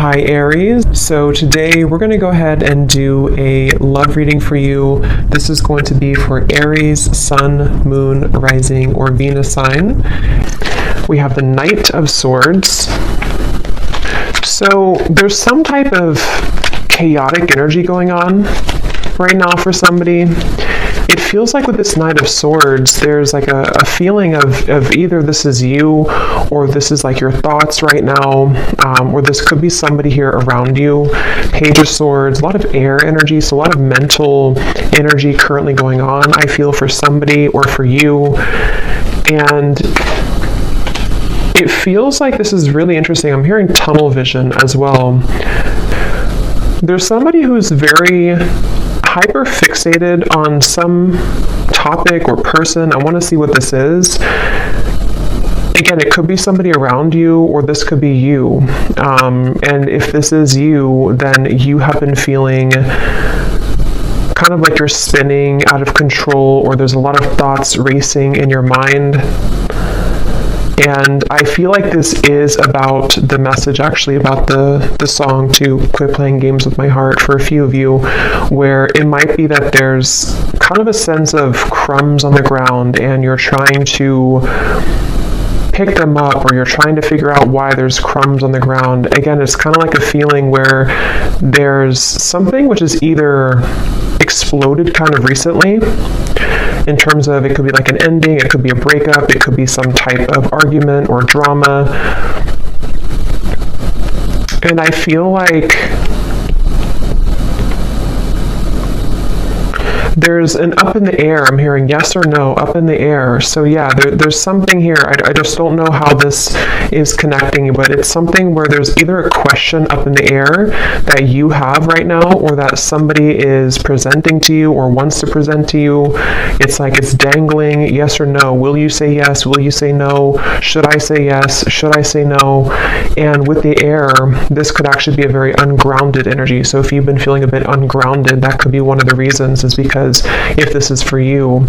Hi Aries. So today we're going to go ahead and do a love reading for you. This is going to be for Aries, Sun, Moon, Rising, or Venus sign. We have the Knight of Swords. So there's some type of chaotic energy going on right now for somebody. It feels like with this Knight of Swords, there's like a feeling of either this is you or this is like your thoughts right now, or this could be somebody here around you. Page of Swords, a lot of air energy, so a lot of mental energy currently going on, I feel, for somebody or for you. And it feels like this is really interesting. I'm hearing tunnel vision as well. There's somebody who's very hyper fixated on some topic or person. I want to see what this is. Again, it could be somebody around you, or this could be you. And if this is you, then you have been feeling kind of like you're spinning out of control, or there's a lot of thoughts racing in your mind. And I feel like this is about the message, actually, about the song to Quit Playing Games with My Heart for a few of you, where it might be that there's kind of a sense of crumbs on the ground and you're trying to pick them up, or you're trying to figure out why there's crumbs on the ground. Again, it's kind of like a feeling where there's something which is either exploded kind of recently, in terms of it could be like an ending, it could be a breakup, it could be some type of argument or drama. And I feel like there's an up in the air. I'm hearing yes or no, up in the air. So yeah, there's something here. I just don't know how this is connecting, but it's something where there's either a question up in the air that you have right now, or that somebody is presenting to you or wants to present to you. It's like it's dangling, yes or no. Will you say yes? Will you say no? Should I say yes? Should I say no? And with the air, this could actually be a very ungrounded energy. So if you've been feeling a bit ungrounded, that could be one of the reasons, is because if this is for you,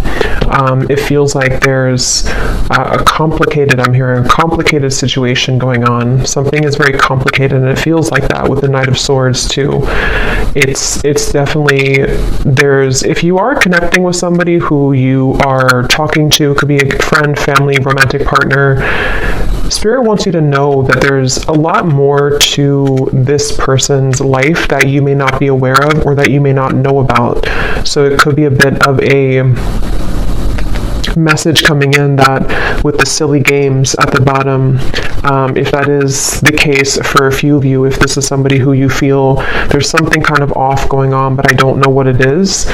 it feels like there's I'm hearing a complicated situation going on. Something is very complicated, and it feels like that with the Knight of Swords too. It's definitely, if you are connecting with somebody who you are talking to, could be a friend, family, romantic partner, Spirit wants you to know that there's a lot more to this person's life that you may not be aware of, or that you may not know about. So it could be a bit of a message coming in that with the silly games at the bottom, if that is the case for a few of you, if this is somebody who you feel there's something kind of off going on, but I don't know what it is,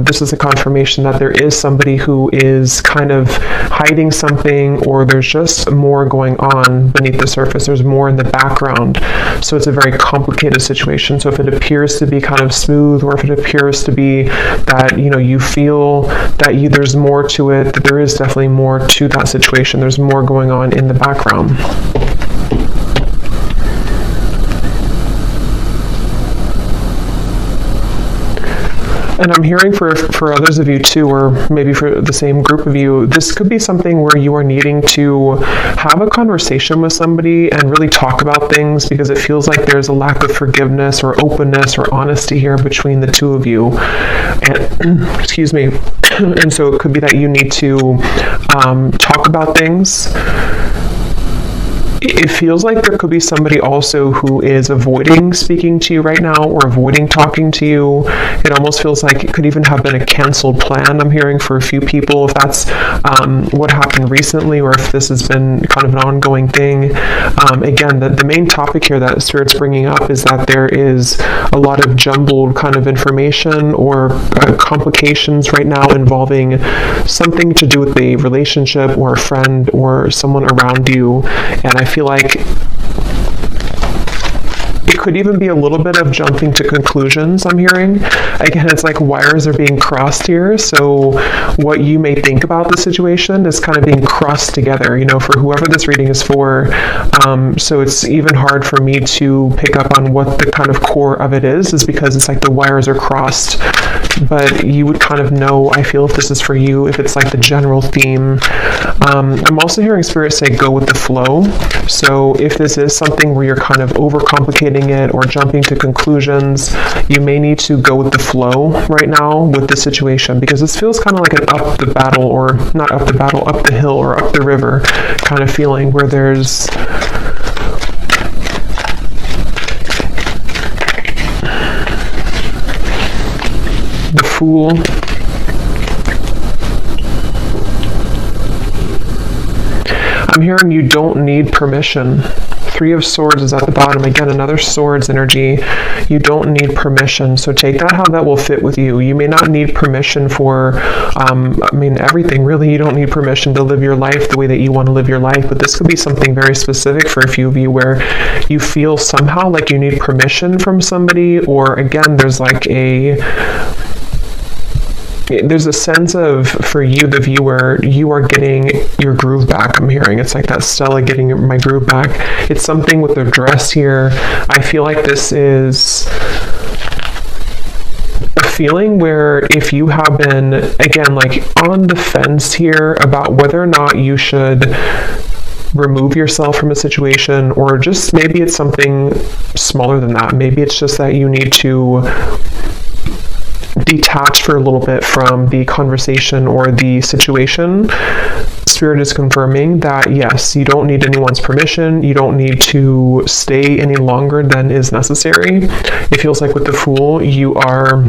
this is a confirmation that there is somebody who is kind of hiding something, or there's just more going on beneath the surface. There's more in the background. So it's a very complicated situation. So if it appears to be kind of smooth, or if it appears to be that, you feel that there's more to it, that there is definitely more to that situation. There's more going on in the background. And I'm hearing for others of you too, or maybe for the same group of you, this could be something where you are needing to have a conversation with somebody and really talk about things, because it feels like there's a lack of forgiveness or openness or honesty here between the two of you. And excuse me. And so it could be that you need to talk about things. It feels like there could be somebody also who is avoiding speaking to you right now, or avoiding talking to you. It almost feels like it could even have been a canceled plan, I'm hearing, for a few people, if that's what happened recently, or if this has been kind of an ongoing thing. Again, the main topic here that Spirit's bringing up is that there is a lot of jumbled kind of information, or complications right now involving something to do with a relationship, or a friend, or someone around you. And I feel like it could even be a little bit of jumping to conclusions, I'm hearing. Again, it's like wires are being crossed here. So what you may think about the situation is kind of being crossed together, for whoever this reading is for. So it's even hard for me to pick up on what the kind of core of it is because it's like the wires are crossed but you would kind of know, I feel, if this is for you, if it's like the general theme. I'm also hearing Spirit say go with the flow. So if this is something where you're kind of overcomplicating it or jumping to conclusions, you may need to go with the flow right now with the situation, because this feels kind of like an up the battle, or not up the battle, up the hill or up the river kind of feeling, where there's the Fool. I'm hearing you don't need permission. Three of Swords is at the bottom. Again, another Swords energy. You don't need permission. So take that how that will fit with you. You may not need permission for, everything really. You don't need permission to live your life the way that you want to live your life. But this could be something very specific for a few of you, where you feel somehow like you need permission from somebody, or again, there's a sense of, for you, the viewer, you are getting your groove back. I'm hearing it's like that Stella getting my groove back. It's something with the dress here. I feel like this is a feeling where if you have been, again, like on the fence here about whether or not you should remove yourself from a situation, or just maybe it's something smaller than that. Maybe it's just that you need to detach for a little bit from the conversation or the situation. Spirit is confirming that yes, you don't need anyone's permission. You don't need to stay any longer than is necessary. It feels like with the Fool, you are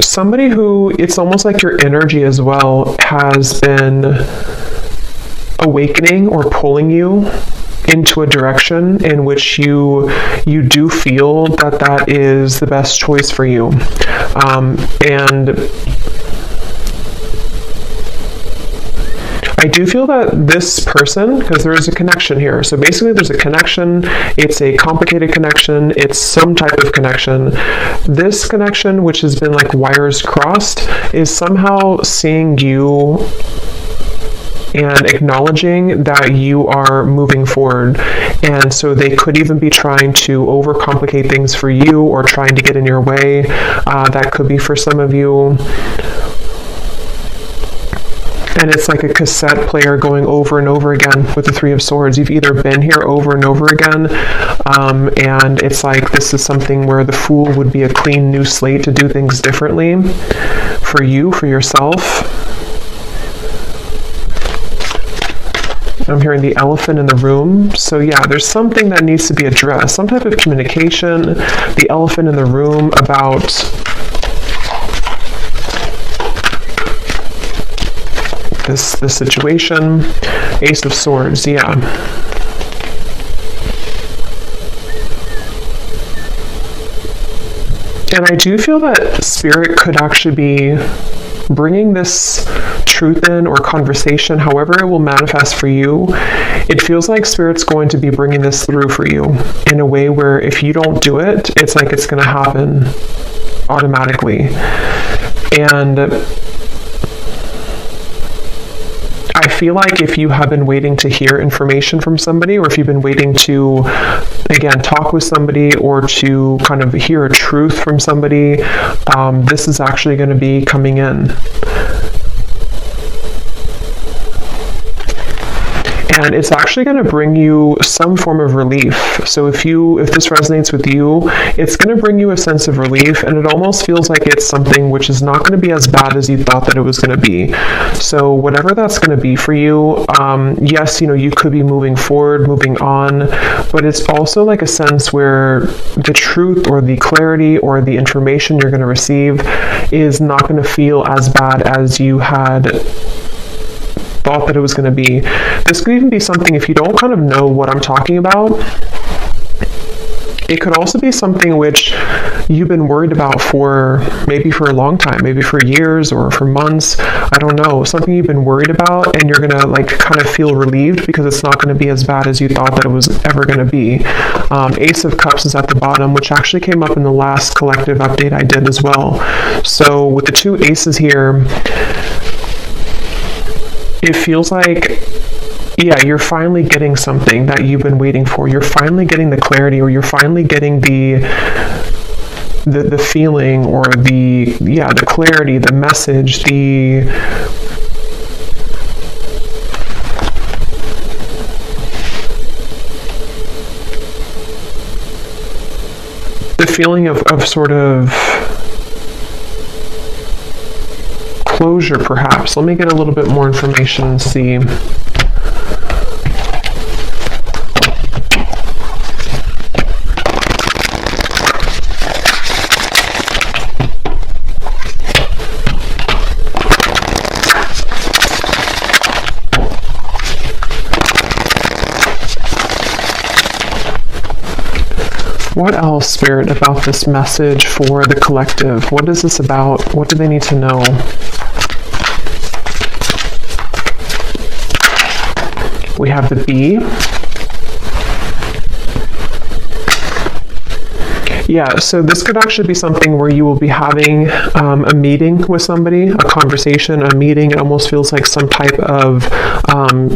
somebody who, it's almost like your energy as well has been awakening or pulling you into a direction in which you do feel that is the best choice for you. And I do feel that this person, because there is a connection here. So basically there's a connection. It's a complicated connection. It's some type of connection. This connection, which has been like wires crossed, is somehow seeing you and acknowledging that you are moving forward. And so they could even be trying to overcomplicate things for you, or trying to get in your way. That could be for some of you. And it's like a cassette player going over and over again with the Three of Swords. You've either been here over and over again, and it's like this is something where the Fool would be a clean new slate to do things differently for you, for yourself. I'm hearing the Elephant in the room. So yeah, there's something that needs to be addressed, some type of communication. The Elephant in the room about this situation. Ace of Swords, yeah. And I do feel that Spirit could actually be bringing this truth in, or conversation, however it will manifest for you. It feels like Spirit's going to be bringing this through for you in a way where if you don't do it, it's like it's going to happen automatically. And I feel like if you have been waiting to hear information from somebody, or if you've been waiting to, again, talk with somebody, or to kind of hear a truth from somebody, this is actually going to be coming in. And it's actually going to bring you some form of relief. So if this resonates with you, it's going to bring you a sense of relief, and it almost feels like it's something which is not going to be as bad as you thought that it was going to be. So whatever that's going to be for you, yes, you could be moving forward, moving on, but it's also like a sense where the truth, or the clarity, or the information you're going to receive is not going to feel as bad as you had thought that it was going to be. This could even be something, if you don't kind of know what I'm talking about, it could also be something which you've been worried about for maybe for a long time, maybe for years or for months. I don't know, something you've been worried about, and you're going to like kind of feel relieved because it's not going to be as bad as you thought that it was ever going to be. Ace of Cups is at the bottom, which actually came up in the last collective update I did as well. So with the two aces here, it feels like, yeah, you're finally getting something that you've been waiting for. You're finally getting the clarity, or you're finally getting the the feeling, or the clarity, the message, the feeling of sort of closure, perhaps. Let me get a little bit more information and see. What else, Spirit, about this message for the collective? What is this about? What do they need to know? We have the bee. Yeah, so this could actually be something where you will be having a meeting with somebody, a conversation, a meeting. It almost feels like some type of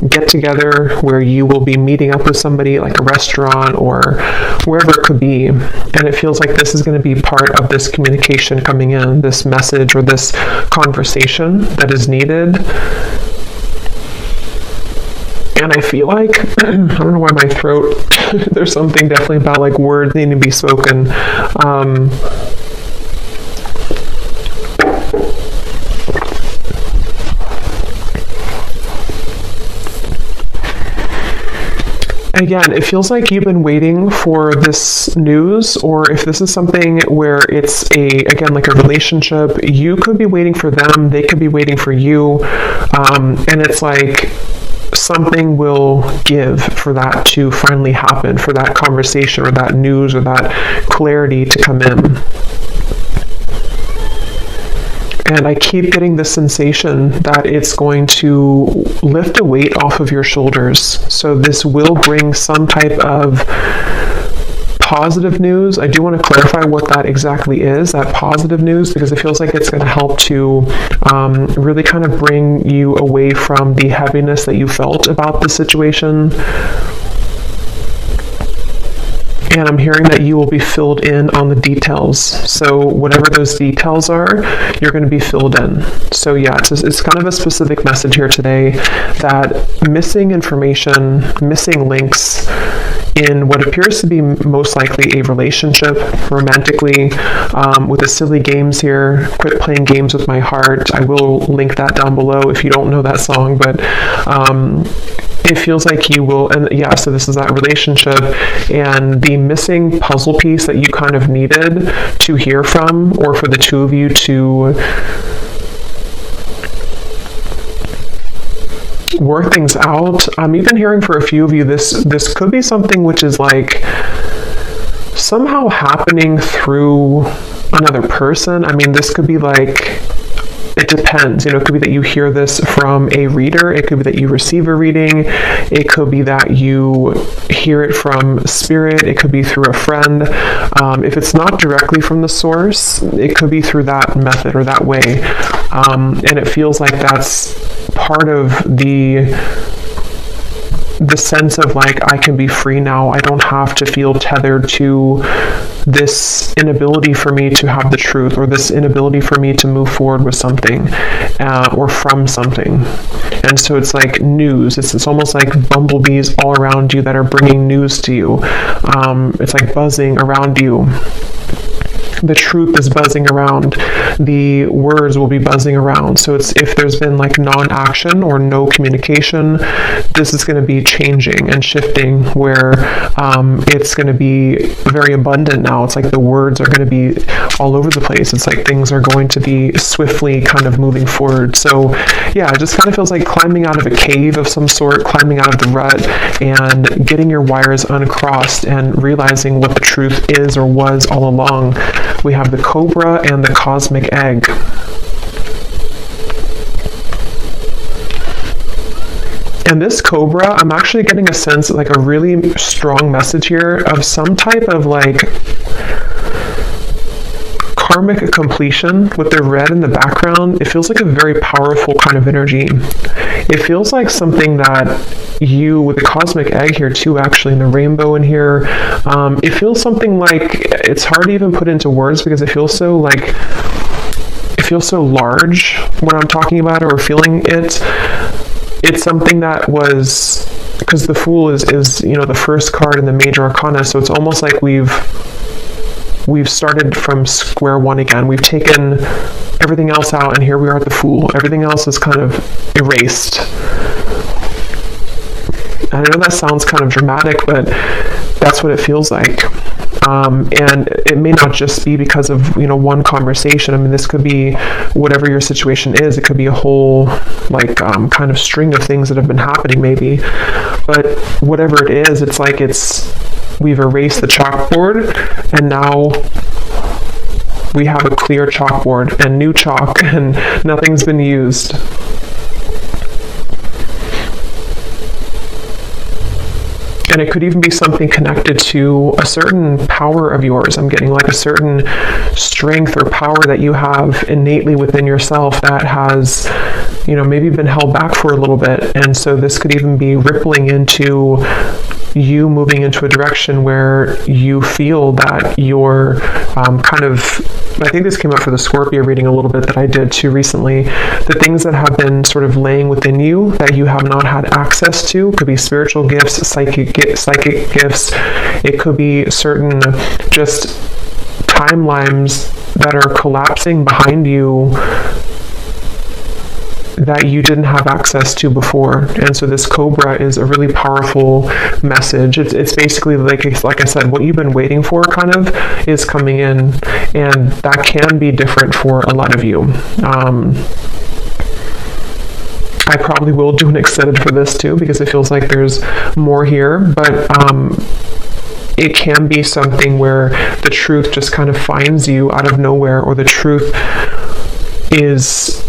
get-together where you will be meeting up with somebody, like a restaurant or wherever it could be. And it feels like this is going to be part of this communication coming in, this message or this conversation that is needed. And I feel like, I don't know why my throat, there's something definitely about like words needing to be spoken. Again, it feels like you've been waiting for this news, or if this is something where it's again, like a relationship, you could be waiting for them, they could be waiting for you, and it's like, something will give for that to finally happen, for that conversation or that news or that clarity to come in. And I keep getting this sensation that it's going to lift a weight off of your shoulders. So this will bring some type of positive news. I do want to clarify what that exactly is, that positive news, because it feels like it's going to help to really kind of bring you away from the heaviness that you felt about the situation. And I'm hearing that you will be filled in on the details. So whatever those details are, you're going to be filled in. So yeah, it's kind of a specific message here today that missing information, missing links in what appears to be most likely a relationship, romantically, with the silly games here. Quit playing games with my heart. I will link that down below if you don't know that song, but it feels like you will, and yeah, so this is that relationship, and the missing puzzle piece that you kind of needed to hear from, or for the two of you to work things out. I'm even hearing for a few of you, this could be something which is like somehow happening through another person. I mean, this could be like, it depends, it could be that you hear this from a reader, it could be that you receive a reading, it could be that you hear it from spirit, it could be through a friend. If it's not directly from the source, it could be through that method or that way. And it feels like that's part of the sense of like, I can be free now. I don't have to feel tethered to this inability for me to have the truth, or this inability for me to move forward with something, or from something. And so it's like news. It's almost like bumblebees all around you that are bringing news to you. It's like buzzing around you. The truth is buzzing around. The words will be buzzing around. So it's, if there's been like non-action or no communication, this is going to be changing and shifting, where it's going to be very abundant now. It's like the words are going to be all over the place. It's like things are going to be swiftly kind of moving forward. So yeah, it just kind of feels like climbing out of a cave of some sort, climbing out of the rut and getting your wires uncrossed and realizing what the truth is or was all along. We have the Cobra and the Cosmic Egg. And this Cobra, I'm actually getting a sense, like a really strong message here of some type of like karmic completion with the red in the background, it feels like a very powerful kind of energy. It feels like something that you, with the cosmic egg here too, actually, and the rainbow in here, it feels something like, it's hard to even put into words because it feels so like, it feels so large when I'm talking about it or feeling it. It's something that was, because the Fool is the first card in the major arcana, so it's almost like we've started from square one again. We've taken everything else out, and here we are at the Fool. Everything else is kind of erased. I know that sounds kind of dramatic, but that's what it feels like. And it may not just be because of, one conversation. I mean, this could be whatever your situation is. It could be a whole, kind of string of things that have been happening maybe. But whatever it is, it's like we've erased the chalkboard, and now we have a clear chalkboard and new chalk, and nothing's been used. And it could even be something connected to a certain power of yours. I'm getting like a certain strength or power that you have innately within yourself that has, maybe been held back for a little bit. And so this could even be rippling into you moving into a direction where you feel that you're I think this came up for the Scorpio reading a little bit that I did too recently. The things that have been sort of laying within you that you have not had access to could be spiritual gifts, psychic gifts. It could be certain just timelines that are collapsing behind you that you didn't have access to before. And so this Cobra is a really powerful message. It's basically like I said, what you've been waiting for kind of is coming in, and that can be different for a lot of you. I probably will do an extended for this too because it feels like there's more here, but it can be something where the truth just kind of finds you out of nowhere, or the truth is,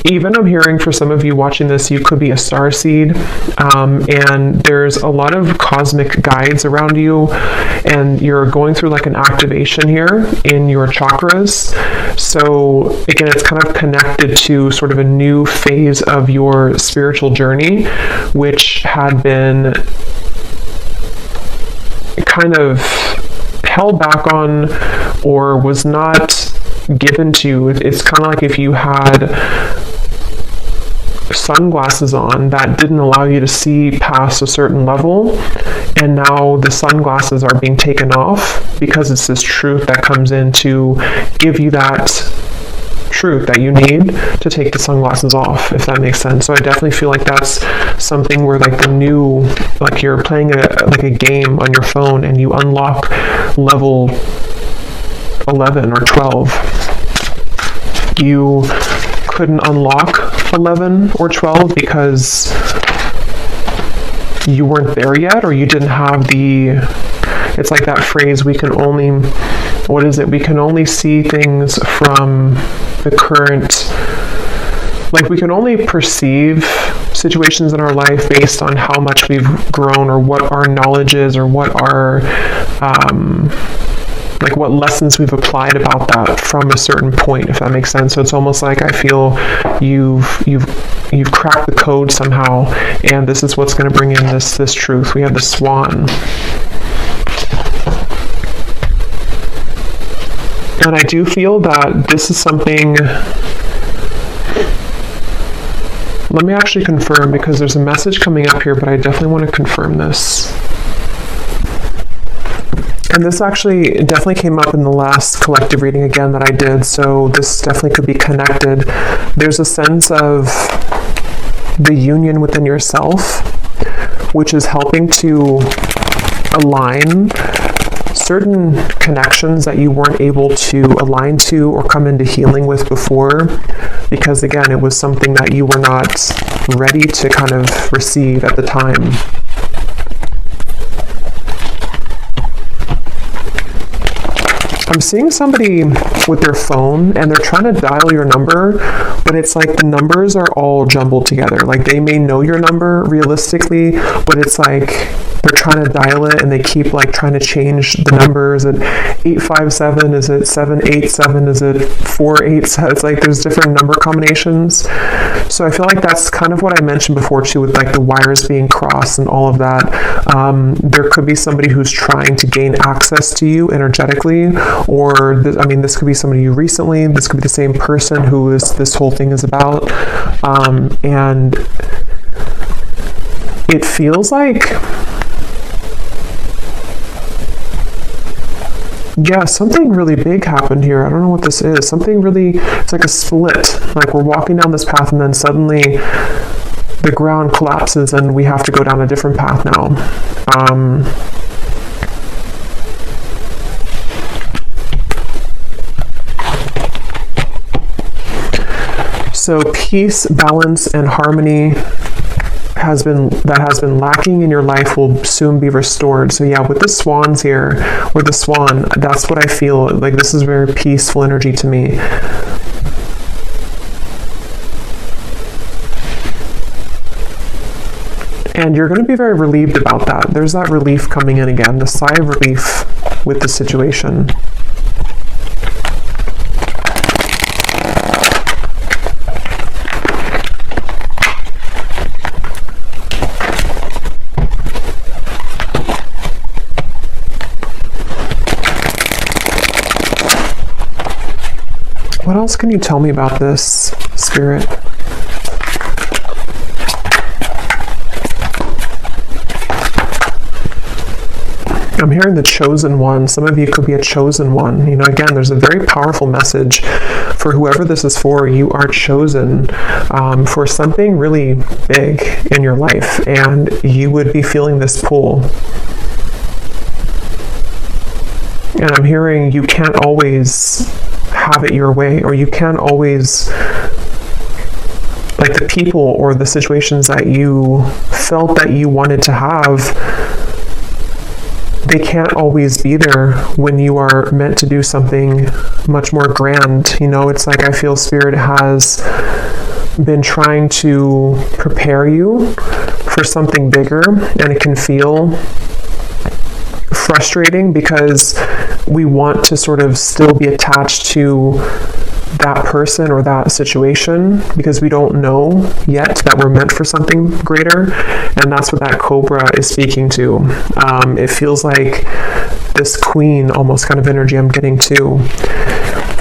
even I'm hearing for some of you watching this, you could be a starseed, and there's a lot of cosmic guides around you, and you're going through like an activation here in your chakras. So again, it's kind of connected to sort of a new phase of your spiritual journey, which had been kind of held back on or was not given to you. It's kind of like if you had sunglasses on that didn't allow you to see past a certain level, and now the sunglasses are being taken off because it's this truth that comes in to give you that truth that you need to take the sunglasses off, if that makes sense. So I definitely feel like that's something where like the new, like you're playing a game on your phone and you unlock level 11 or 12. You couldn't unlock 11 or 12 because you weren't there yet, or you didn't have it's like that phrase, we can only see things from the current, like we can only perceive situations in our life based on how much we've grown, or what our knowledge is, or what our like what lessons we've applied about that from a certain point, if that makes sense. So it's almost like I feel you've cracked the code somehow, and this is what's going to bring in this truth. We have the Swan. And I do feel that this is something, let me actually confirm, because there's a message coming up here, but I definitely want to confirm this. And this actually definitely came up in the last collective reading again that I did, so this definitely could be connected. There's a sense of the union within yourself, which is helping to align certain connections that you weren't able to align to or come into healing with before, because again, it was something that you were not ready to kind of receive at the time. I'm seeing somebody with their phone and they're trying to dial your number, but it's like the numbers are all jumbled together. Like they may know your number realistically, but it's like they're trying to dial it and they keep like trying to change the numbers. At 857, is it 787, is it 487? It's like there's different number combinations. So I feel like that's kind of what I mentioned before too, with like the wires being crossed and all of that. There could be somebody who's trying to gain access to you energetically, or this could be somebody you recently, this could be the same person who this whole thing is about. And it feels like, yeah, something really big happened here. I don't know what this is. Something really, it's like a split. Like we're walking down this path and then suddenly the ground collapses and we have to go down a different path now. So peace, balance, and harmony has been lacking in your life will soon be restored. So yeah, with the swans here, or the swan, that's what I feel like. This is very peaceful energy to me. And you're going to be very relieved about that. There's that relief coming in again, the sigh of relief with the situation. What else can you tell me about this, Spirit? I'm hearing the chosen one. Some of you could be a chosen one. You know, again, there's a very powerful message for whoever this is for. You are chosen for something really big in your life, and you would be feeling this pull. And I'm hearing you can't always have it your way, or you can't always, like the people or the situations that you felt that you wanted to have, they can't always be there when you are meant to do something much more grand. You know, it's like I feel Spirit has been trying to prepare you for something bigger, and it can feel frustrating because we want to sort of still be attached to that person or that situation because we don't know yet that we're meant for something greater. And that's what that cobra is speaking to. It feels like this queen almost kind of energy I'm getting too.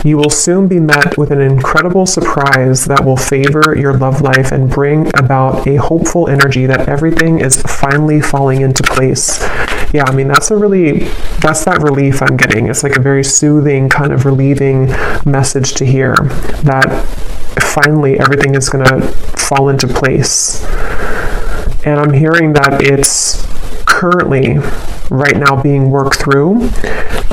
You will soon be met with an incredible surprise that will favor your love life and bring about a hopeful energy that everything is finally falling into place. Yeah, I mean, that's that relief I'm getting. It's like a very soothing, kind of relieving message to hear that finally everything is going to fall into place. And I'm hearing that it's currently right now being worked through.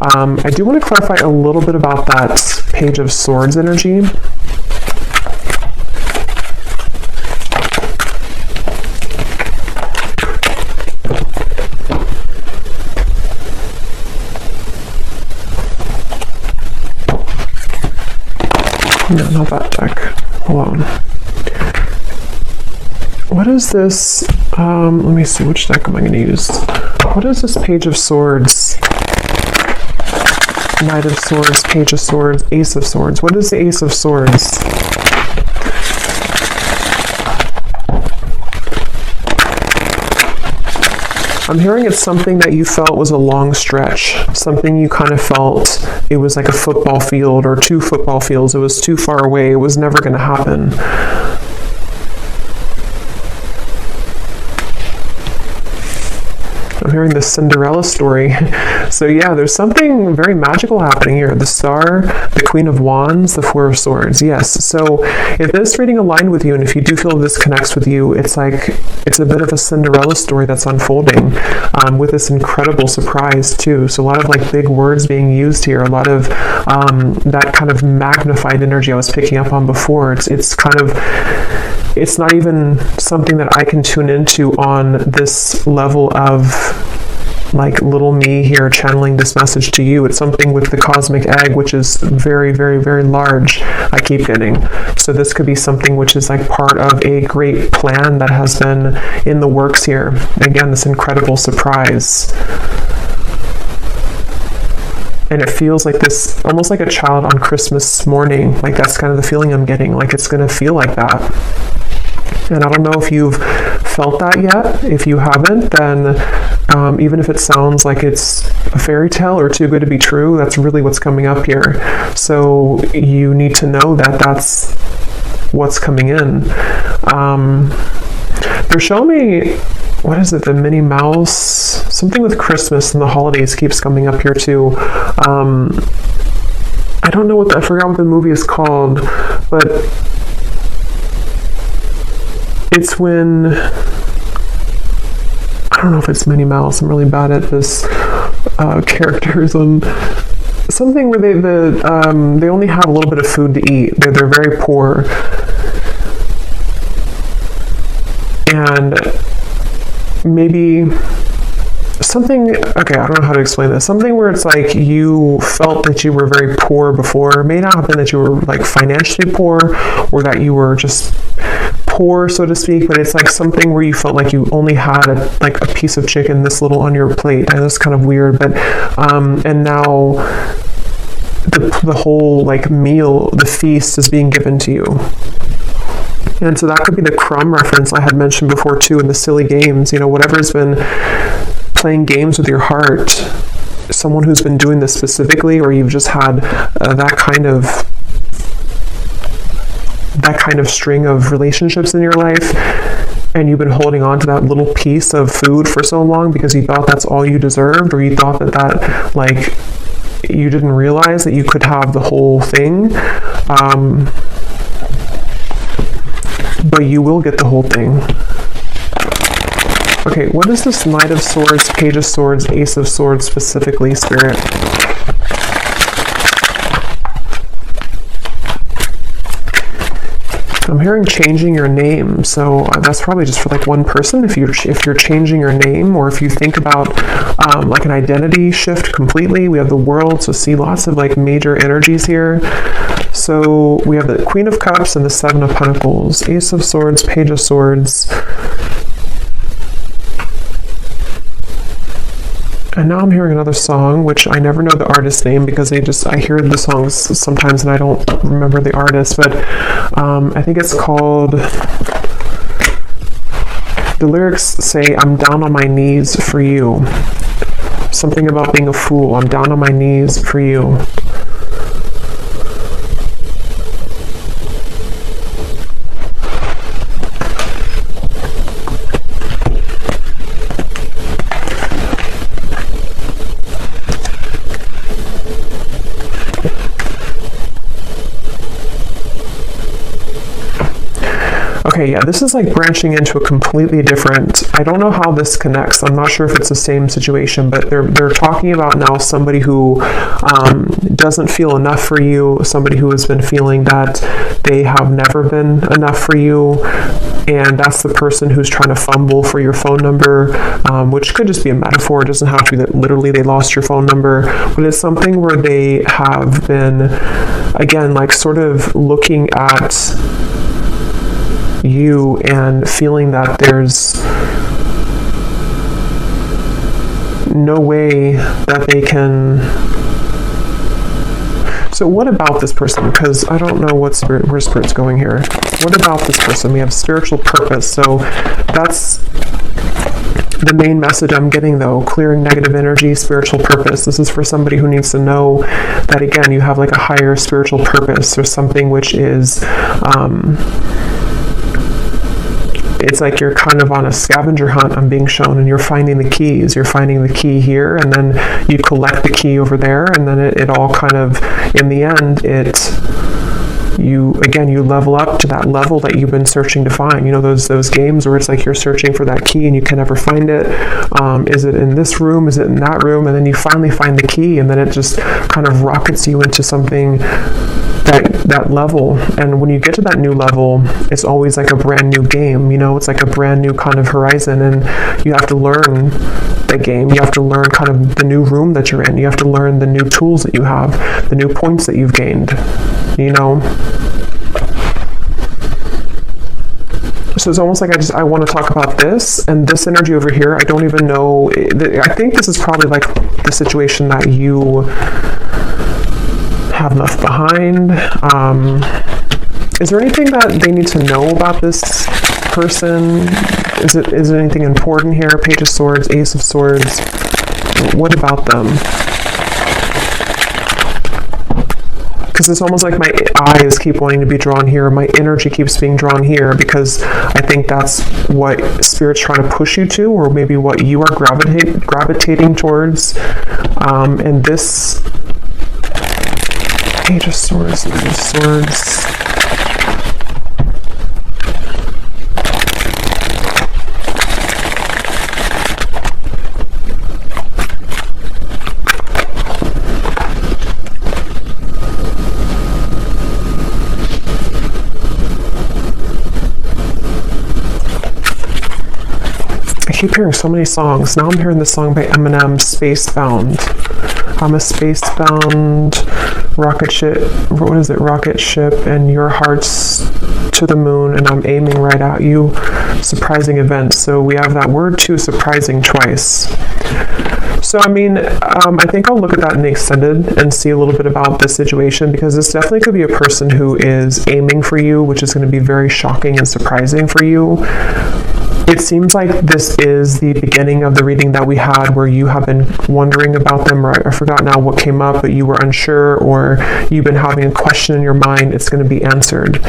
I do want to clarify a little bit about that Page of Swords energy. No, not that deck. Hold on. What is this? Let me see, which deck am I going to use? What is this Page of Swords? Knight of Swords, Page of Swords, Ace of Swords. What is the Ace of Swords? I'm hearing it's something that you felt was a long stretch, something you kind of felt it was like a football field or 2 football fields. It was too far away. It was never going to happen. I'm hearing the Cinderella story. So yeah, there's something very magical happening here. The Star, the Queen of Wands, the Four of Swords. Yes. So if this reading aligned with you, and if you do feel this connects with you, it's like, it's a bit of a Cinderella story that's unfolding with this incredible surprise too. So a lot of like big words being used here, a lot of that kind of magnified energy I was picking up on before. It's kind of, it's not even something that I can tune into on this level of like little me here channeling this message to you. It's something with the cosmic egg, which is very, very, very large, I keep getting. So this could be something which is like part of a great plan that has been in the works here. Again, this incredible surprise. And it feels like this, almost like a child on Christmas morning. Like that's kind of the feeling I'm getting. Like it's going to feel like that. And I don't know if you've felt that yet. If you haven't, then even if it sounds like it's a fairy tale or too good to be true, that's really what's coming up here. So you need to know that that's what's coming in. They're showing me, what is it, the Minnie Mouse? Something with Christmas and the holidays keeps coming up here too. I don't know I forgot what the movie is called, but it's when, I don't know if it's Minnie Mouse. I'm really bad at this characters on something where they only have a little bit of food to eat. They're very poor, and maybe something, okay, I don't know how to explain this. Something where it's like you felt that you were very poor before. It may not have been that you were like financially poor or that you were just poor, so to speak, but it's like something where you felt like you only had a piece of chicken this little on your plate. And that's kind of weird, but and now the whole like meal, the feast is being given to you. And so that could be the crumb reference I had mentioned before too, in the silly games, whatever's been playing games with your heart, someone who's been doing this specifically, or you've just had that kind of string of relationships in your life, and you've been holding on to that little piece of food for so long because you thought that's all you deserved, or you thought that like you didn't realize that you could have the whole thing, but you will get the whole thing. Okay, what is this Knight of Swords, Page of Swords, Ace of Swords specifically, Spirit? I'm hearing changing your name, so that's probably just for like one person. If you're changing your name, or if you think about like an identity shift completely. We have the World, so see lots of like major energies here. So we have the Queen of Cups and the Seven of Pentacles, Ace of Swords, Page of Swords. And now I'm hearing another song, which I never know the artist's name because I hear the songs sometimes and I don't remember the artist, but I think it's called, the lyrics say, I'm down on my knees for you. Something about being a fool. I'm down on my knees for you. Okay, yeah, this is like branching into a completely different, I don't know how this connects. I'm not sure if it's the same situation, but they're talking about now somebody who doesn't feel enough for you, somebody who has been feeling that they have never been enough for you, and that's the person who's trying to fumble for your phone number, which could just be a metaphor. It doesn't have to be that literally they lost your phone number, but it's something where they have been, again, like sort of looking at you and feeling that there's no way that they can. So what about this person? Because I don't know where Spirit's going here. What about this person? We have spiritual purpose. So that's the main message I'm getting, though. Clearing negative energy, spiritual purpose. This is for somebody who needs to know that, again, you have like a higher spiritual purpose or something which is it's like you're kind of on a scavenger hunt, I'm being shown, and you're finding the keys. You're finding the key here, and then you collect the key over there, and then it all kind of, in the end, you level up to that level that you've been searching to find. You know, those games where it's like you're searching for that key and you can never find it. Is it in this room? Is it in that room? And then you finally find the key, and then it just kind of rockets you into something, that level. And when you get to that new level, it's always like a brand new game, it's like a brand new kind of horizon, and you have to learn the game. You have to learn kind of the new room that you're in. You have to learn the new tools that you have, the new points that you've gained, you know? So it's almost like I want to talk about this, and this energy over here, I don't even know. I think this is probably like the situation that you have left behind. Is there anything that they need to know about this person? Is it anything important here? Page of Swords, Ace of Swords. What about them? Because it's almost like my eyes keep wanting to be drawn here. My energy keeps being drawn here because I think that's what Spirit's trying to push you to, or maybe what you are gravitating towards. And this Page of Swords, Page of Swords. I keep hearing so many songs. Now I'm hearing this song by Eminem, Spacebound. I'm a spacebound rocket ship. What is it? Rocket ship, and your heart's to the moon, and I'm aiming right at you. Surprising events. So we have that word too, surprising, twice. So, I mean, I think I'll look at that in the extended and see a little bit about this situation, because this definitely could be a person who is aiming for you, which is going to be very shocking and surprising for you. It seems like this is the beginning of the reading that we had where you have been wondering about them, or I forgot now what came up, but you were unsure, or you've been having a question in your mind. It's going to be answered.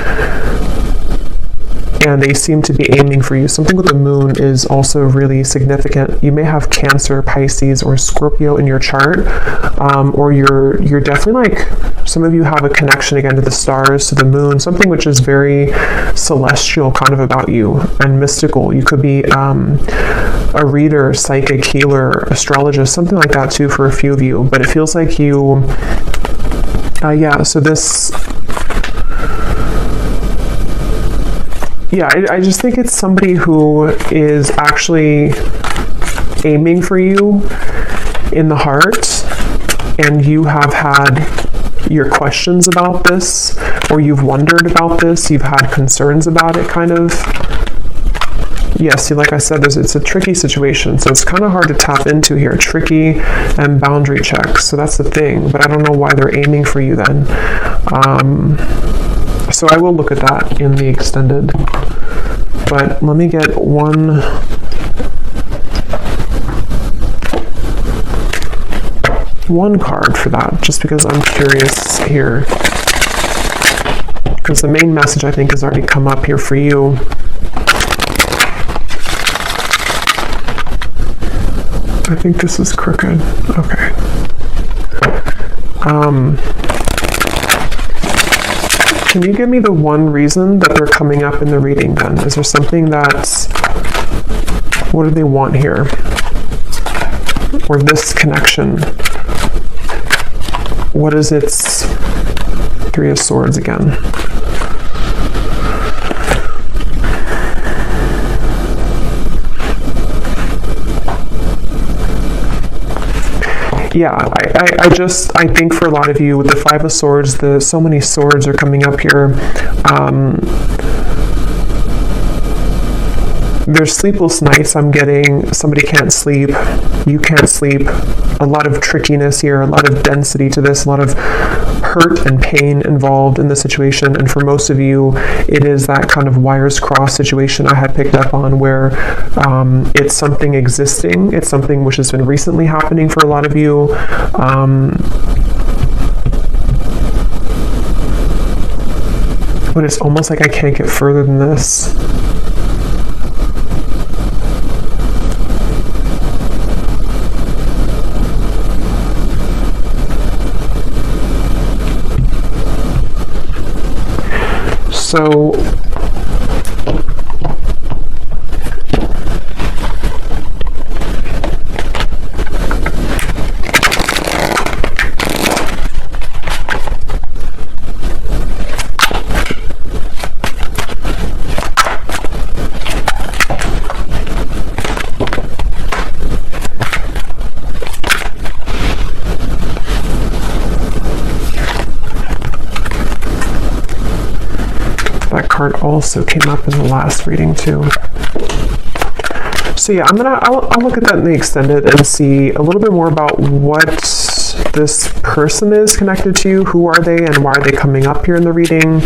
And they seem to be aiming for you. Something with the moon is also really significant. You may have Cancer, Pisces, or Scorpio in your chart, or you're definitely like, some of you have a connection again to the stars, to the moon, something which is very celestial kind of about you and mystical. You could be a reader, psychic, healer, astrologist, something like that too for a few of you. But it feels like you, yeah, so this, yeah, I just think it's somebody who is actually aiming for you in the heart, and you have had your questions about this, or you've wondered about this, you've had concerns about it, kind of. Yeah, see, like I said, it's a tricky situation, so it's kind of hard to tap into here. Tricky and boundary checks, so that's the thing, but I don't know why they're aiming for you then. So I will look at that in the extended, but let me get one card for that, just because I'm curious here, because the main message I think has already come up here for you. I think this is crooked. Okay. Can you give me the one reason that they're coming up in the reading then? Is there something that's, what do they want here? Or this connection? What is its Three of Swords again? Yeah, I think for a lot of you with the Five of Swords, so many swords are coming up here. There's sleepless nights I'm getting. Somebody can't sleep. You can't sleep. A lot of trickiness here, a lot of density to this, a lot of hurt and pain involved in the situation. And for most of you, it is that kind of wires crossed situation I had picked up on, where it's something existing. It's something which has been recently happening for a lot of you. But it's almost like I can't get further than this. So card also came up in the last reading too. So yeah, I'll look at that in the extended and see a little bit more about what this person is connected to, who are they, and why are they coming up here in the reading.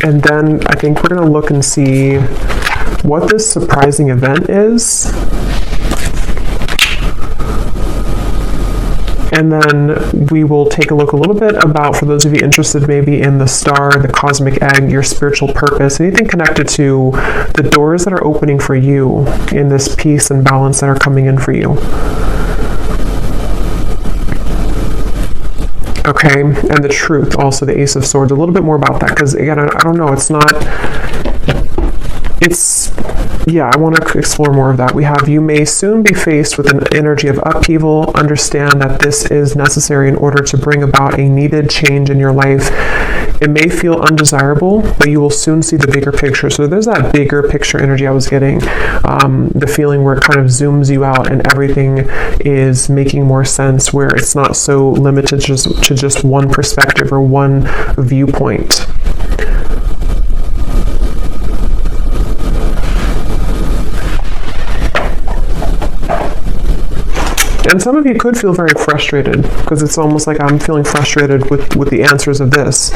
And then I think we're going to look and see what this surprising event is. And then we will take a look a little bit about, for those of you interested maybe in the star, the cosmic egg, your spiritual purpose, anything connected to the doors that are opening for you in this peace and balance that are coming in for you. Okay, and the truth, also the Ace of Swords, a little bit more about that, because again, I don't know, I want to explore more of that. We have, you may soon be faced with an energy of upheaval. Understand that this is necessary in order to bring about a needed change in your life. It may feel undesirable, but you will soon see the bigger picture. So there's that bigger picture energy I was getting, the feeling where it kind of zooms you out and everything is making more sense, where it's not so limited to just one perspective or one viewpoint. And some of you could feel very frustrated, because it's almost like I'm feeling frustrated with the answers of this.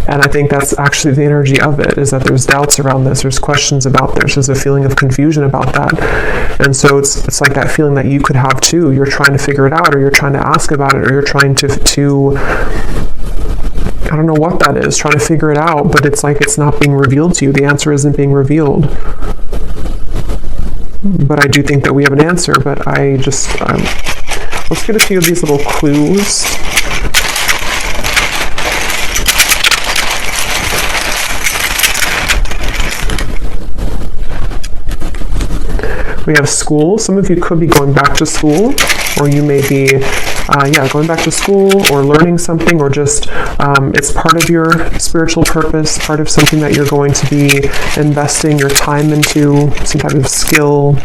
And I think that's actually the energy of it, is that there's doubts around this, there's questions about this, there's a feeling of confusion about that. And so it's like that feeling that you could have too. You're trying to figure it out, or you're trying to ask about it, or you're trying to I don't know what that is, trying to figure it out, but it's like it's not being revealed to you. The answer isn't being revealed. But I do think that we have an answer, but let's get a few of these little clues. We have school. Some of you could be going back to school, or you may be going back to school or learning something, or just it's part of your spiritual purpose, part of something that you're going to be investing your time into, some type of skill.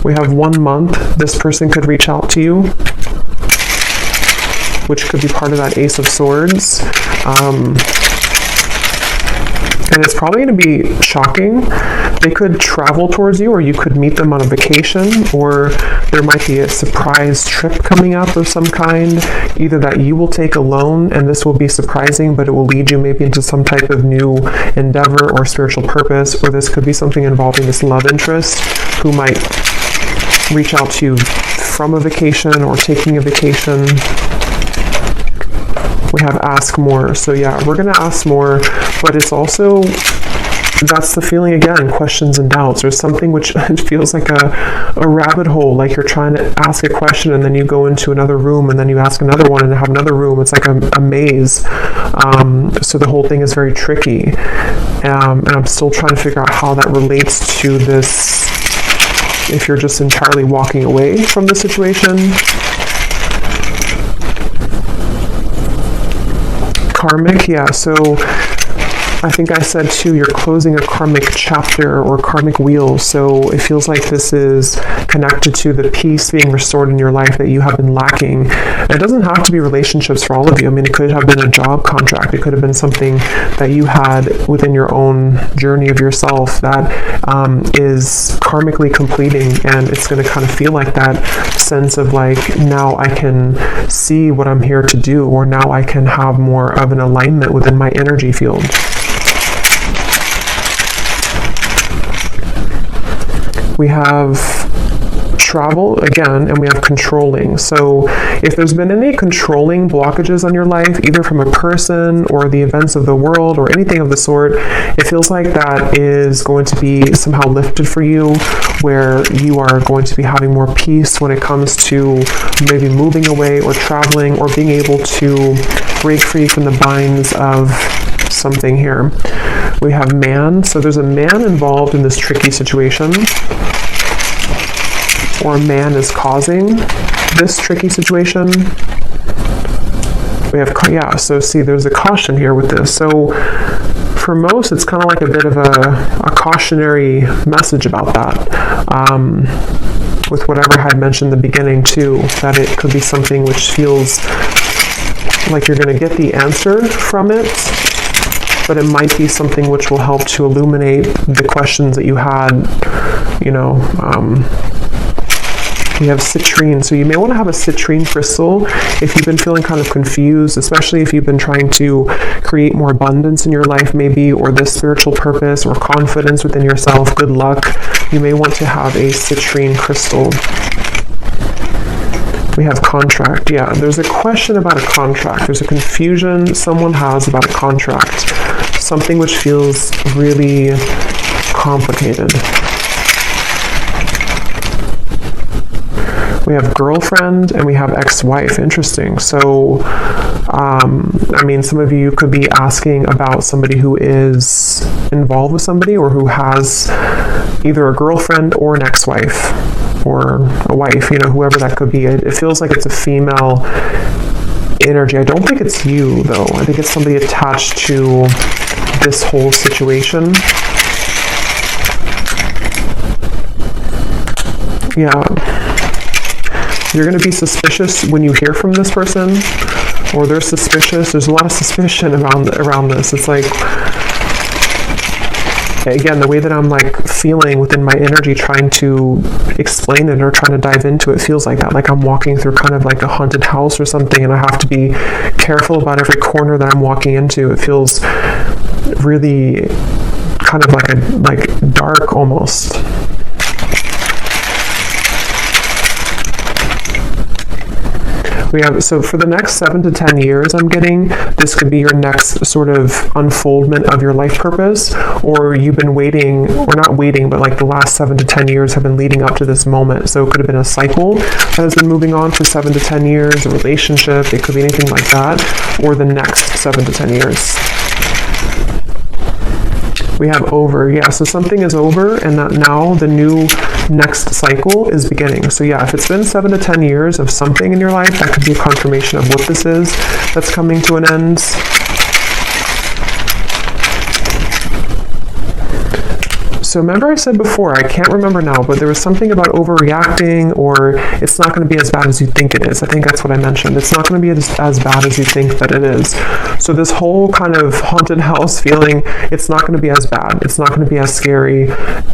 We have 1 month. This person could reach out to you, which could be part of that Ace of Swords. And it's probably going to be shocking. They could travel towards you, or you could meet them on a vacation, or there might be a surprise trip coming up of some kind, either that you will take alone, and this will be surprising, but it will lead you maybe into some type of new endeavor or spiritual purpose, or this could be something involving this love interest who might reach out to you from a vacation or taking a vacation. We have ask more. So yeah, we're going to ask more, but it's also, that's the feeling again, questions and doubts. There's something which feels like a rabbit hole, like you're trying to ask a question and then you go into another room and then you ask another one and have another room. It's like a maze. So the whole thing is very tricky. And I'm still trying to figure out how that relates to this, if you're just entirely walking away from the situation. Karmic, yeah, so I think I said too, you're closing a karmic chapter or karmic wheel, so it feels like this is connected to the peace being restored in your life that you have been lacking. And it doesn't have to be relationships for all of you. I mean, it could have been a job contract. It could have been something that you had within your own journey of yourself that is karmically completing, and it's going to kind of feel like that sense of like, now I can see what I'm here to do, or now I can have more of an alignment within my energy field. We have travel again, and we have controlling. So if there's been any controlling blockages on your life, either from a person or the events of the world or anything of the sort, it feels like that is going to be somehow lifted for you, where you are going to be having more peace when it comes to maybe moving away or traveling or being able to break free from the binds of something here. We have man. So there's a man involved in this tricky situation, or a man is causing this tricky situation. We have, yeah, so see, there's a caution here with this. So for most, it's kind of like a bit of a cautionary message about that. With whatever I had mentioned in the beginning too, that it could be something which feels like you're going to get the answer from it, but it might be something which will help to illuminate the questions that you had, you know. We have citrine, so you may want to have a citrine crystal if you've been feeling kind of confused, especially if you've been trying to create more abundance in your life maybe, or this spiritual purpose or confidence within yourself, good luck. You may want to have a citrine crystal. We have contract. Yeah, there's a question about a contract. There's a confusion someone has about a contract, something which feels really complicated. We have girlfriend and we have ex-wife. Interesting. So, I mean, some of you could be asking about somebody who is involved with somebody or who has either a girlfriend or an ex-wife or a wife, you know, whoever that could be. It feels like it's a female energy. I don't think it's you, though. I think it's somebody attached to this whole situation. Yeah. You're going to be suspicious when you hear from this person, or they're suspicious. There's a lot of suspicion around this. It's like, again, the way that I'm like feeling within my energy, trying to explain it or trying to dive into it, feels like that. Like I'm walking through kind of like a haunted house or something, and I have to be careful about every corner that I'm walking into. It feels really kind of like dark almost. We have, so for the next 7 to 10 years, I'm getting, this could be your next sort of unfoldment of your life purpose, or you've been waiting, or not waiting, but like the last 7 to 10 years have been leading up to this moment. So it could have been a cycle that has been moving on for 7 to 10 years, a relationship, it could be anything like that, or the next 7 to 10 years. We have over, yeah, so something is over and that now the new next cycle is beginning. So yeah, if it's been 7 to 10 years of something in your life, that could be a confirmation of what this is that's coming to an end. So remember I said before, I can't remember now, but there was something about overreacting, or it's not going to be as bad as you think it is. I think that's what I mentioned. It's not going to be as bad as you think that it is. So this whole kind of haunted house feeling, it's not going to be as bad. It's not going to be as scary.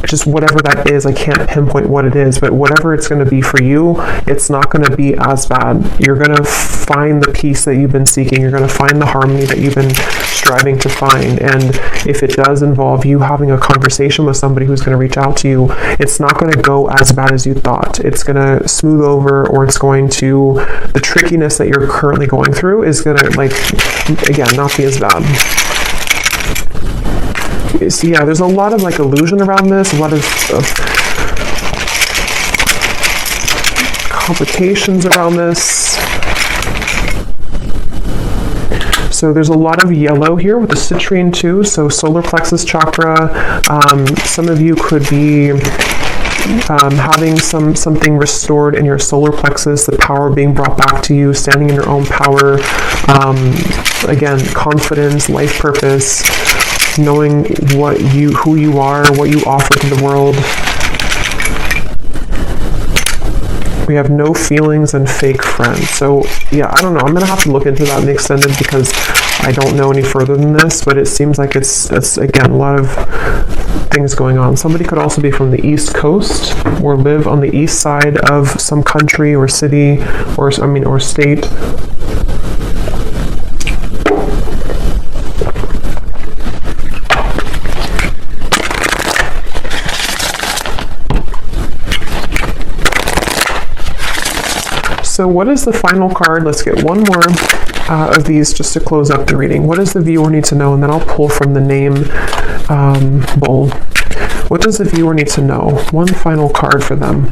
Just whatever that is, I can't pinpoint what it is, but whatever it's going to be for you, it's not going to be as bad. You're going to find the peace that you've been seeking. You're going to find the harmony that you've been striving to find. And if it does involve you having a conversation with somebody who's going to reach out to you, it's not going to go as bad as you thought. It's going to smooth over, or it's going to, the trickiness that you're currently going through is going to, like, again, not be as bad. So yeah, there's a lot of like illusion around this, a lot of complications around this. So there's a lot of yellow here with the citrine too, so solar plexus chakra. Some of you could be having something restored in your solar plexus, the power being brought back to you, standing in your own power. Again, confidence, life purpose, knowing who you are, what you offer to the world. We have no feelings and fake friends. So yeah, I don't know. I'm going to have to look into that in the extended because I don't know any further than this, but it seems like it's again, a lot of things going on. Somebody could also be from the East Coast or live on the east side of some country or city or state. So what is the final card? Let's get one more of these just to close up the reading. What does the viewer need to know? And then I'll pull from the name bowl. What does the viewer need to know? One final card for them.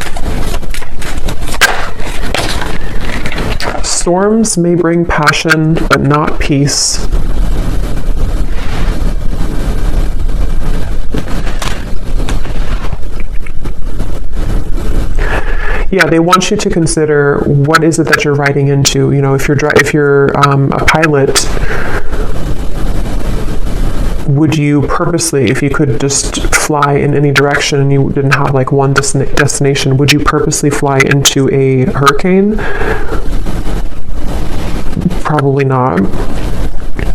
Storms may bring passion, but not peace. Yeah, they want you to consider what is it that you're riding into. You know, if you're a pilot, would you purposely, if you could just fly in any direction and you didn't have like one destination, would you purposely fly into a hurricane? Probably not.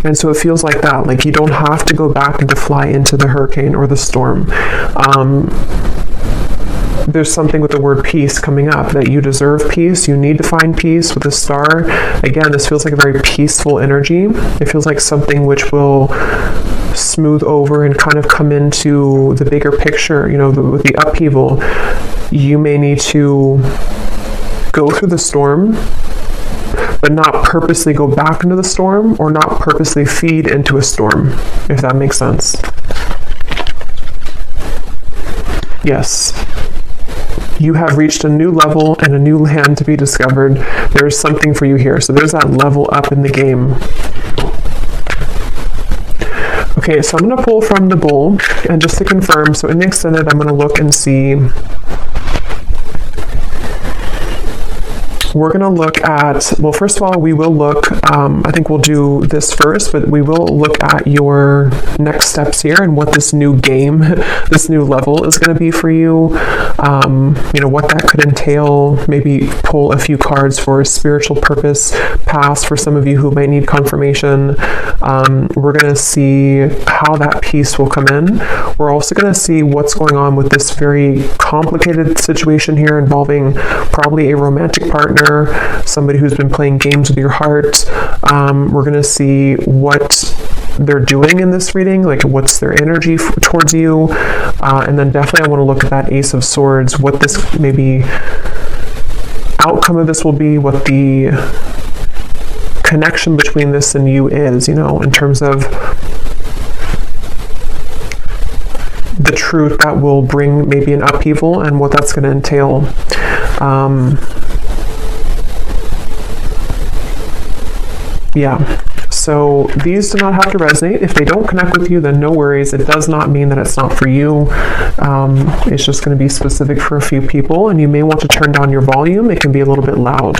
And so it feels like that, like you don't have to go back and to fly into the hurricane or the storm. There's something with the word peace coming up, that you deserve peace. You need to find peace with the star. Again, this feels like a very peaceful energy. It feels like something which will smooth over and kind of come into the bigger picture, you know, with the upheaval. You may need to go through the storm, but not purposely go back into the storm, or not purposely feed into a storm, if that makes sense. Yes. You have reached a new level and a new land to be discovered. There's something for you here. So there's that level up in the game. Okay, so I'm going to pull from the bowl, and just to confirm, so in the extended, I'm going to look and see. We're going to look at, well, first of all, we will look, I think we'll do this first, but we will look at your next steps here and what this new game, this new level is going to be for you. You know, what that could entail. Maybe pull a few cards for spiritual purpose past for some of you who might need confirmation. We're going to see how that piece will come in. We're also going to see what's going on with this very complicated situation here involving probably a romantic partner, somebody who's been playing games with your heart. We're going to see what they're doing in this reading, like what's their energy towards you, and then definitely I want to look at that Ace of Swords, what this maybe outcome of this will be, what the connection between this and you is, you know, in terms of the truth that will bring maybe an upheaval and what that's going to entail. Yeah, so these do not have to resonate. If they don't connect with you, then no worries. It does not mean that it's not for you. It's just going to be specific for a few people, and you may want to turn down your volume. It can be a little bit loud.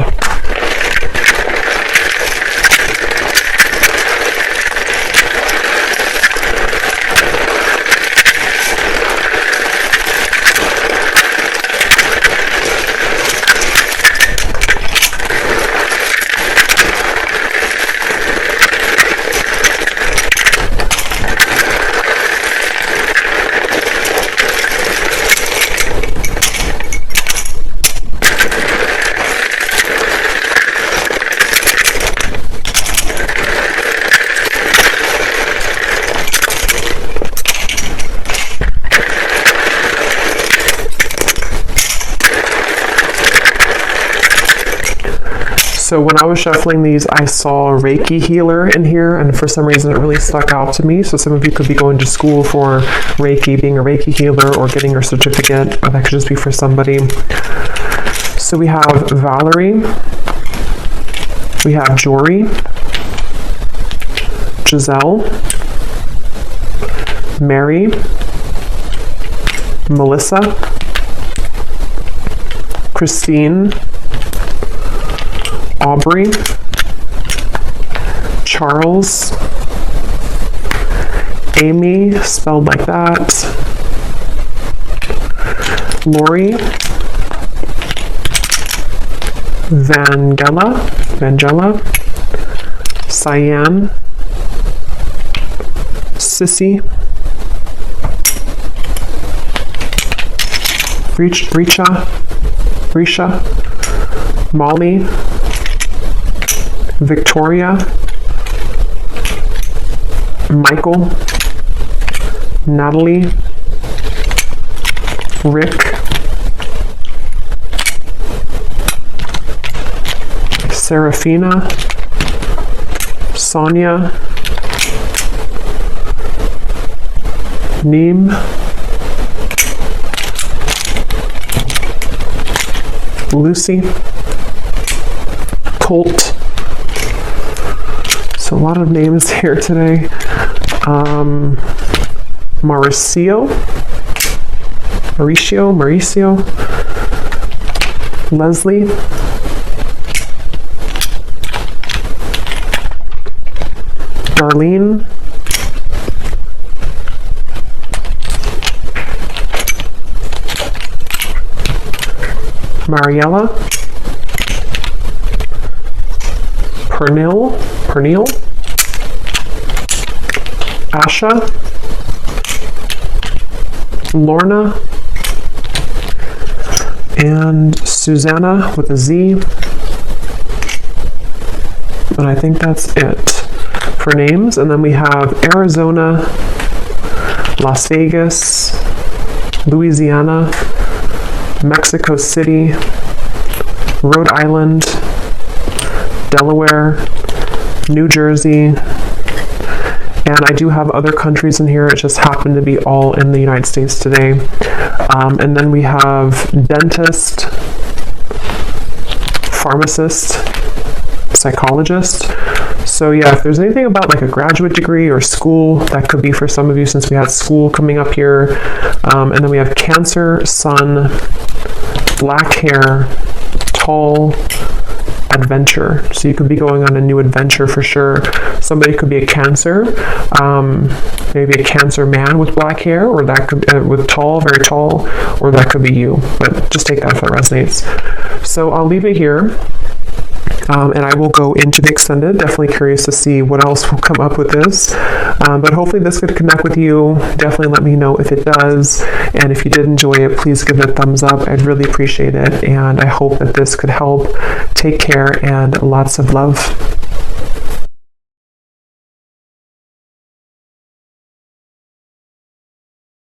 So when I was shuffling these, I saw a Reiki healer in here, and for some reason it really stuck out to me. So some of you could be going to school for Reiki, being a Reiki healer, or getting your certificate, or that could just be for somebody. So we have Valerie, we have Jory, Giselle, Mary, Melissa, Christine, Aubrey, Charles, Amy, spelled like that, Lori, Vangela, Cyan, Sissy, Risha, Molly, Victoria, Michael, Natalie, Rick, Serafina, Sonia, Neem, Lucy, Colt. So a lot of names here today. Mauricio, Leslie, Darlene, Mariella, Pernil, Asha, Lorna, and Susanna with a Z. And I think that's it for names. And then we have Arizona, Las Vegas, Louisiana, Mexico City, Rhode Island, Delaware, New Jersey, and I do have other countries in here. It just happened to be all in the United States today. And then we have dentist, pharmacist, psychologist. So yeah, if there's anything about like a graduate degree or school, that could be for some of you since we had school coming up here. And then we have Cancer, Sun, black hair, tall, adventure. So you could be going on a new adventure for sure. Somebody could be a Cancer, maybe a Cancer man with black hair, or that could with tall, very tall, or that could be you. But just take that if that resonates. So I'll leave it here. And I will go into the extended. Definitely curious to see what else will come up with this. But hopefully this could connect with you. Definitely let me know if it does. And if you did enjoy it, please give it a thumbs up. I'd really appreciate it. And I hope that this could help. Take care and lots of love.